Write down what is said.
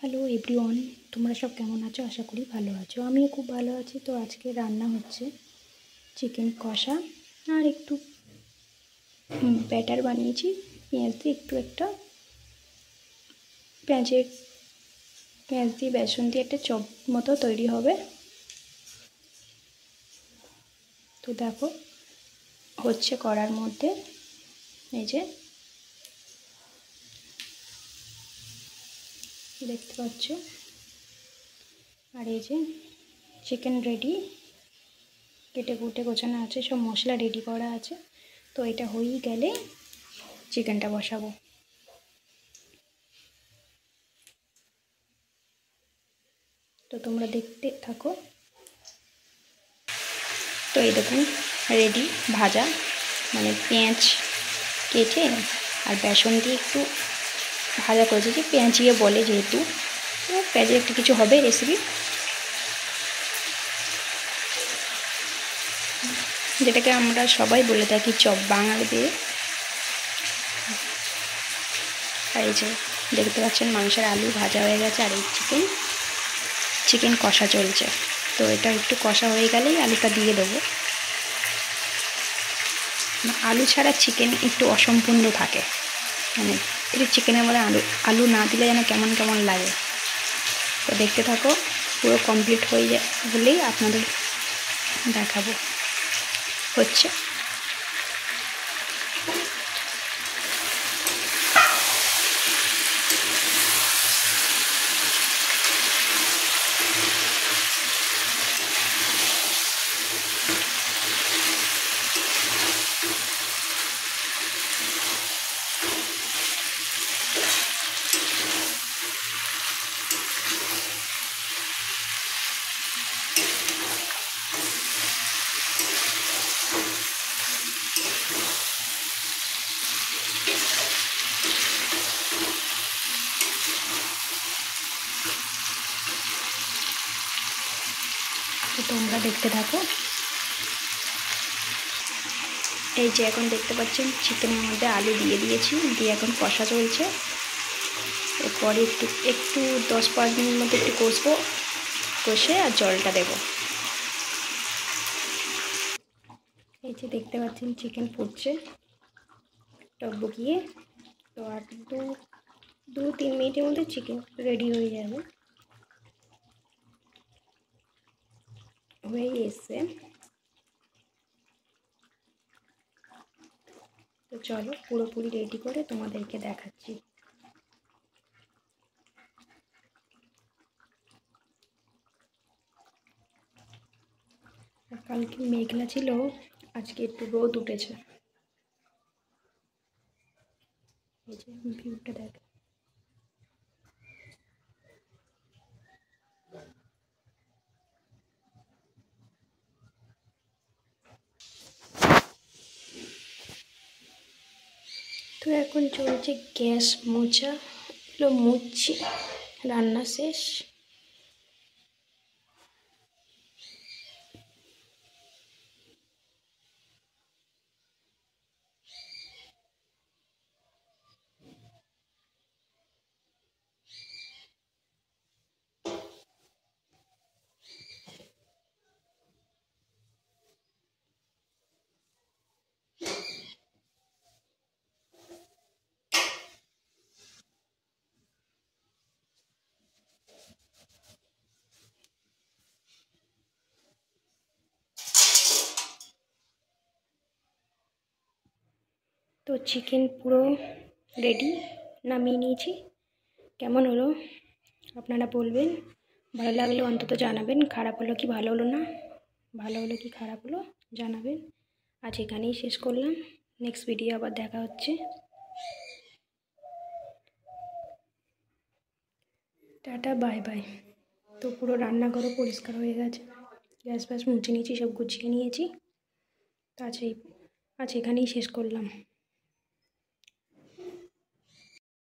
Hello everyone, তোমরা সব কেমন আছো? আশা করি ভালো আছো। আমিও খুব ভালো আছি। তো আজকে রান্না হচ্ছে চিকেন কষা আর একটু ব্যাটার বানিয়েছি পেঁয়াজ দিয়ে, একটা পেঁয়াজ দিয়ে বেসন দিয়ে একটা চপ মতো তৈরি হবে। তো দেখো হচ্ছে কড়ার মধ্যে, এই যে দেখতে পাচ্ছ, আর এই যে চিকেন রেডি, কেটে কুটে গোছানো আছে, সব মশলা রেডি করা আছে। তো এটা হয়েই গেলে চিকেনটা বসাবো। তো তোমরা দেখতে থাকো। তো এই দেখুন রেডি ভাজা, মানে পেঁয়াজ কেটে আর বেসন দিয়ে একটু ভাজা করেছি, যে পেঁয়াজিয়ে বলে যেহেতু, তো পেঁয়াজের একটা কিছু হবে রেসিপি, যেটাকে আমরা সবাই বলে থাকি চপ বাঙালিদের। আর এই যে দেখতে পাচ্ছেন মাংসের আলু ভাজা হয়ে গেছে, আর এই চিকেন কষা চলছে। তো এটা একটু কষা হয়ে গেলেই আলুটা দিয়ে দেবো। আলু ছাড়া চিকেন একটু অসম্পূর্ণ থাকে, মানে একটু চিকেনের মধ্যে আলু না দিলে যেন কেমন কেমন লাগে। তো দেখতে থাকো, পুরো কমপ্লিট হলেই আপনাদের দেখাবো হচ্ছে। তো তোমরা দেখতে থাকো। এই যে এখন দেখতে পাচ্ছেন চিকেনের মধ্যে আলু দিয়ে দিয়েছি, দিয়ে এখন কষা চলছে। এরপরে একটু 10-5 মিনিট মধ্যে একটু কষবো, কষে আর জলটা দেব। এই যে দেখতে পাচ্ছেন চিকেন ফুটছে টকবগিয়ে। তো আর 2-3 মিনিটের মধ্যে চিকেন রেডি হয়ে যাবে, হয়ে এসছে। তো চলো পুরোপুরি রেডি করে তোমাদেরকে দেখাচ্ছি। কালকে মেঘলা ছিল, আজকে একটু রোদ উঠেছে। এই যে ভিউটা দেখ। তো এখন চলছে গ্যাস মোছা, এগুলো মুছছি। রান্না শেষ। তো চিকেন পুরো রেডি, নামিয়ে নিয়েছি। কেমন হলো আপনারা বলবেন, ভালো লাগলে অন্তত জানাবেন, খারাপ হলো কি ভালো হলো না, ভালো হলো কি খারাপ হলো জানাবেন। আজ এখানেই শেষ করলাম, নেক্সট ভিডিও আবার দেখা হচ্ছে। Tata bye bye. তো পুরো রান্নাঘরও পরিষ্কার হয়ে গেছে, গ্যাস ফ্যাস মুছে নিয়েছি, সব গুছিয়ে নিয়েছি। তো আজ এখানেই শেষ করলাম।